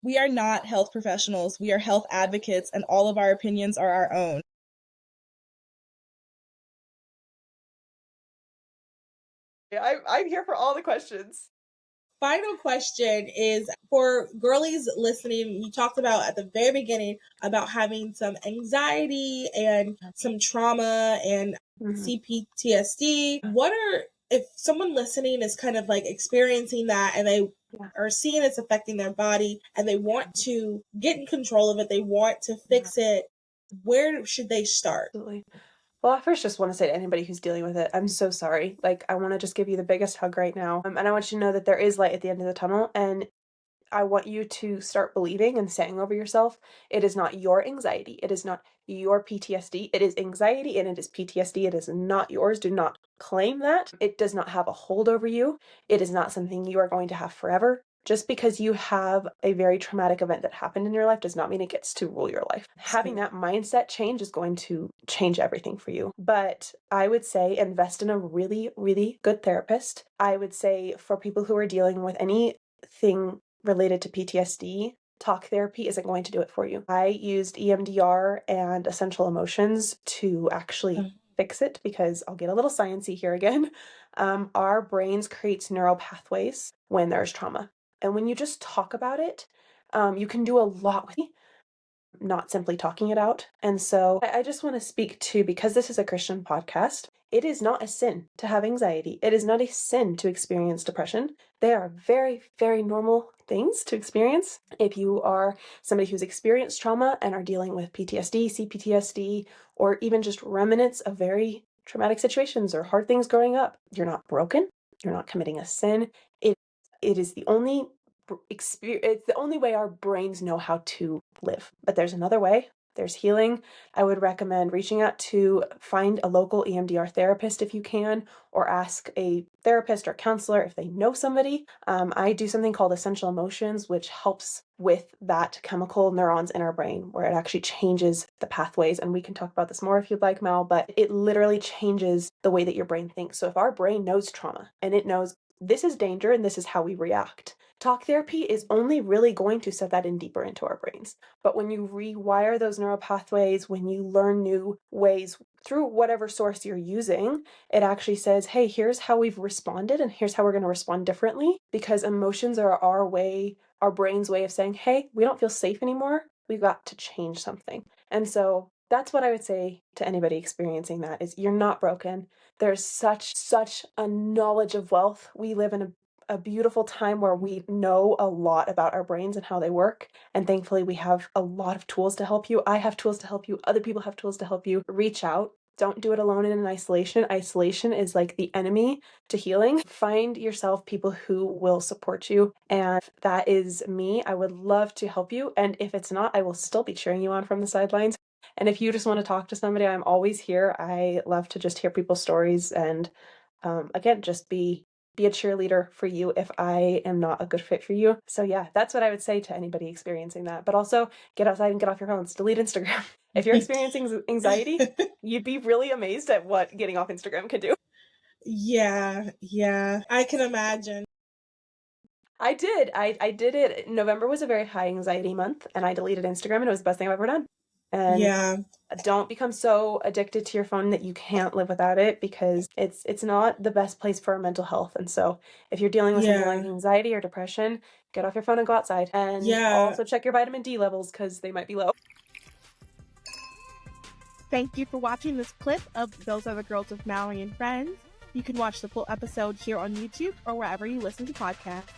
We are not health professionals. We are health advocates, and all of our opinions are our own. I'm here for all the questions. Final question is for girlies listening. You talked about at the very beginning about having some anxiety and some trauma and CPTSD. What are, if someone listening is kind of like experiencing that and they are seeing it's affecting their body and they want to get in control of it, they want to fix it, where should they start? Absolutely. Well, I first just want to say to anybody who's dealing with it, I'm so sorry. Like, I want to just give you the biggest hug right now. And I want you to know that there is light at the end of the tunnel. And I want you to start believing and saying over yourself, it is not your anxiety. It is not your PTSD. It is anxiety and it is PTSD. It is not yours. Do not claim that. It does not have a hold over you. It is not something you are going to have forever. Just because you have a very traumatic event that happened in your life does not mean it gets to rule your life. Having that mindset change is going to change everything for you. But I would say invest in a really, really good therapist. I would say for people who are dealing with anything related to PTSD, talk therapy isn't going to do it for you. I used EMDR and essential emotions to actually fix it because I'll get a little sciencey here again. Our brains creates neural pathways when there's trauma. And when you just talk about it, you can do a lot with it, not simply talking it out. And so I just want to speak to, because this is a Christian podcast, it is not a sin to have anxiety. It is not a sin to experience depression. They are very, very normal things to experience. If you are somebody who's experienced trauma and are dealing with PTSD, CPTSD, or even just remnants of very traumatic situations or hard things growing up, you're not broken. You're not committing a sin. It is the only experience. It's the only way our brains know how to live. But there's another way. There's healing. I would recommend reaching out to find a local EMDR therapist if you can, or ask a therapist or counselor if they know somebody. I do something called essential emotions, which helps with that chemical neurons in our brain, where it actually changes the pathways. And we can talk about this more if you'd like, Mel, but it literally changes the way that your brain thinks. So if our brain knows trauma and it knows this is danger and this is how we react, talk therapy is only really going to set that in deeper into our brains. But when you rewire those neural pathways, when you learn new ways through whatever source you're using, it actually says, hey, here's how we've responded and here's how we're going to respond differently, because emotions are our brain's way of saying, hey, we don't feel safe anymore. We've got to change something. And so that's what I would say to anybody experiencing that is you're not broken. There's such a knowledge of wealth. We live in a beautiful time where we know a lot about our brains and how they work. And thankfully, we have a lot of tools to help you. I have tools to help you. Other people have tools to help you. Reach out. Don't do it alone and in isolation. Isolation is like the enemy to healing. Find yourself people who will support you. And if that is me, I would love to help you. And if it's not, I will still be cheering you on from the sidelines. And if you just want to talk to somebody, I'm always here. I love to just hear people's stories and again, just be a cheerleader for you if I am not a good fit for you. So yeah, that's what I would say to anybody experiencing that. But also get outside and get off your phones. Delete Instagram. If you're experiencing anxiety, you'd be really amazed at what getting off Instagram can do. Yeah, I can imagine. I did. I did it. November was a very high anxiety month, and I deleted Instagram, and it was the best thing I've ever done. And Yeah. Don't become so addicted to your phone that you can't live without it, because it's not the best place for our mental health. And so if you're dealing with something like anxiety or depression, get off your phone and go outside. And also check your vitamin D levels because they might be low. Thank you for watching this clip of Those Are the Girls with Mallory and Friends. You can watch the full episode here on YouTube or wherever you listen to podcasts.